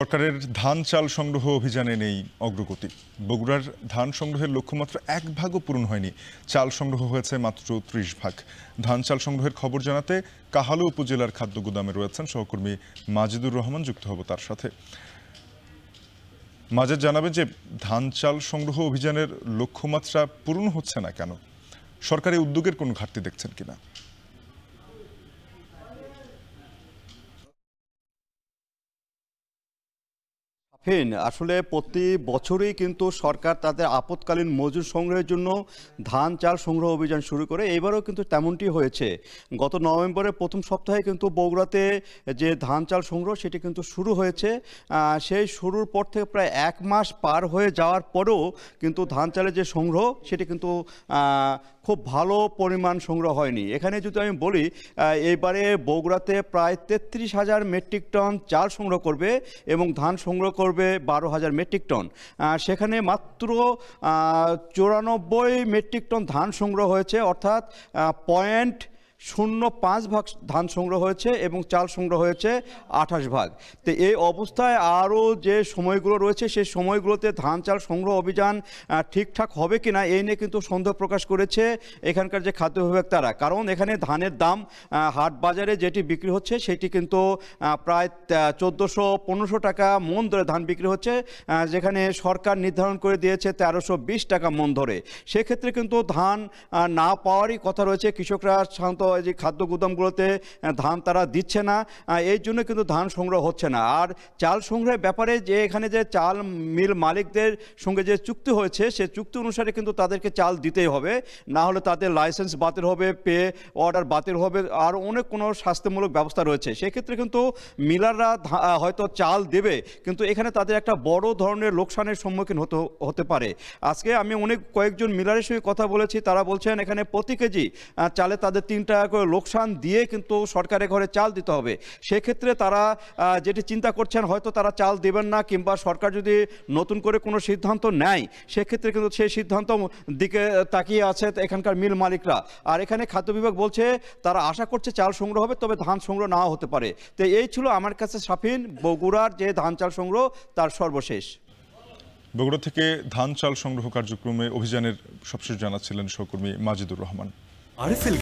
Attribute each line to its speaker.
Speaker 1: সরকারের ধান চাল সংগ্রহ অভিযানে নেই অগ্রগতি। বগুড়ার ধান সংগ্রহের লক্ষ্যমাত্রা 1 ভাগও পূরণ হয়নি। চাল সংগ্রহ হয়েছে মাত্র 30 ভাগ। ধান চাল সংগ্রহের খবর জানাতে কাহালু উপজেলার খাদ্য গুদামে রয়েছেন সহকর্মী মাজিদুর রহমান। যুক্ত হব তার সাথে। মাজেদ, জানাবেন যে ধান চাল সংগ্রহ অভিযানের লক্ষ্যমাত্রা পূরণ হচ্ছে না কেন? সরকারি উদ্যোগের কোনো ঘাটতি দেখছেন কিনা?
Speaker 2: আসলে প্রতি বছরই কিন্তু সরকার তাদের আপৎকালীন মজুর সংগ্রহের জন্য ধান চাল সংগ্রহ অভিযান শুরু করে। এবারও কিন্তু তেমনটি হয়েছে। গত নভেম্বরের প্রথম সপ্তাহে কিন্তু বগুড়াতে যে ধান চাল সংগ্রহ সেটি কিন্তু শুরু হয়েছে। সেই শুরুর পর থেকে প্রায় 1 মাস পার হয়ে যাওয়ার পরেও কিন্তু ধান চালের যে সংগ্রহ সেটি কিন্তু খুব ভালো পরিমাণ সংগ্রহ হয়নি। এখানে যদি আমি বলি, এইবারে বগুড়াতে প্রায় 33,000 মেট্রিক টন চাল সংগ্রহ করবে এবং ধান সংগ্রহ করবে 12,000 মেট্রিক টন। সেখানে মাত্র 94 মেট্রিক টন ধান সংগ্রহ হয়েছে, অর্থাৎ 0.05 ভাগ ধান সংগ্রহ হয়েছে এবং চাল সংগ্রহ হয়েছে 28 ভাগ। তো এই অবস্থায় আরও যে সময়গুলো রয়েছে সেই সময়গুলোতে ধান চাল সংগ্রহ অভিযান ঠিকঠাক হবে কিনা এই নিয়ে কিন্তু সন্দেহ প্রকাশ করেছে এখানকার যে খাদ্য বিভাগ তারা। কারণ এখানে ধানের দাম হাট বাজারে যেটি বিক্রি হচ্ছে সেটি কিন্তু প্রায় 1400-1500 টাকা মন ধরে ধান বিক্রি হচ্ছে, যেখানে সরকার নির্ধারণ করে দিয়েছে 1320 টাকা মন ধরে। সেক্ষেত্রে কিন্তু ধান না পাওয়ারই কথা রয়েছে। কৃষকরা সাধারণত যে খাদ্য গুদামগুলোতে ধান তারা দিচ্ছে না, এই জন্য কিন্তু ধান সংগ্রহ হচ্ছে না। আর চাল সংগ্রহের ব্যাপারে যে এখানে যে চাল মিল মালিকদের সঙ্গে যে চুক্তি হয়েছে সে চুক্তি অনুসারে কিন্তু তাদেরকে চাল দিতেই হবে, না হলে তাদের লাইসেন্স বাতিল হবে, পে অর্ডার বাতিল হবে, আর অনেক কোনো শাস্তিমূলক ব্যবস্থা রয়েছে। সেক্ষেত্রে কিন্তু মিলাররা হয়তো চাল দেবে, কিন্তু এখানে তাদের একটা বড় ধরনের লোকসানের সম্মুখীন হতে পারে। আজকে আমি কয়েকজন মিলারের সঙ্গে কথা বলেছি, তারা বলছেন এখানে প্রতি কেজি চালে তাদের 3 টাকা করে লোকসান দিয়ে কিন্তু সরকারের ঘরে চাল দিতে হবে। সেক্ষেত্রে তারা যেটি চিন্তা করছেন, হয়তো তারা চাল দেবেন না, কিংবা সরকার যদি নতুন করে কোনো সিদ্ধান্ত নেয় সেক্ষেত্রে কিন্তু সেই সিদ্ধান্ত দিকে তাকিয়ে আছে এখানকার মিল মালিকরা। আর এখানে খাদ্য বিভাগ বলছে তারা আশা করছে চাল সংগ্রহ হবে, তবে ধান সংগ্রহ নাও হতে পারে। তো এই ছিল আমার কাছে সাফিন বগুড়ার যে ধান চাল সংগ্রহ তার সর্বশেষ।
Speaker 1: বগুড়া থেকে ধান চাল সংগ্রহ কার্যক্রমে অভিযানের সবশেষ জানাচ্ছিলেন সহকর্মী মাজিদুর রহমান।
Speaker 3: আরএফএল